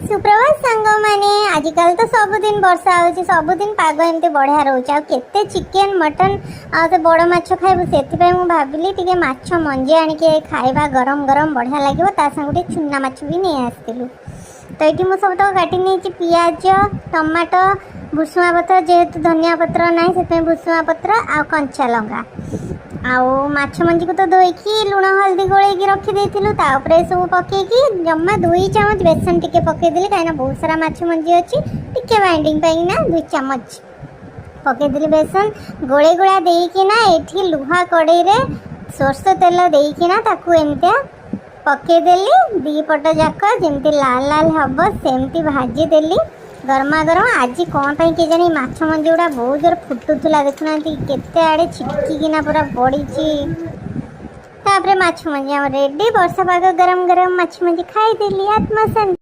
सुप्रभात सांग मैंने आजिकल तो सबुदिन वर्षा हो सबुदिन पाग एमती बढ़िया रोचे आते चिकेन मटन आते बड़ माछ खाइबू से भाविली टे माछ मंजी आणिके खाइबा गरम गरम बढ़िया लगे संगे चुना माछ भी नहीं आसलु। तो ये मुझे सब तक काटी नहीं पियाज टमाटो भुसुआ पत्र जेहेतु धनिया पत्र ना से भुसुआ पत्र आ कंचा लंका आउ माछ मंजी को तो धोईकी लुण हल्दी गोल रखी सब पकईकी जमा 2 चामच बेसन टिके पकईदेली कहीं बहुत सारा माछ मंजी अच्छी टिके बाइंडिंग ना 2 चामच पकईदेली बेसन गोले गोला देना ये लुहा कड़े सोरष तेल देना ताकू एमतिया पकईदेली 2 पट जाक जमी लाल लाल हम सेमती भाजीदेली गरमा गरम। आज कौन पाई के जानी माछ मंजी गुड़ा बहुत जोर फुटुला देखुना केते आड़े छिटकिना पूरा पड़ी तापर माछ मंजी रेडी वर्षा पाग गरम गरम माछ मंजी खाईदेली आत्मा शांति।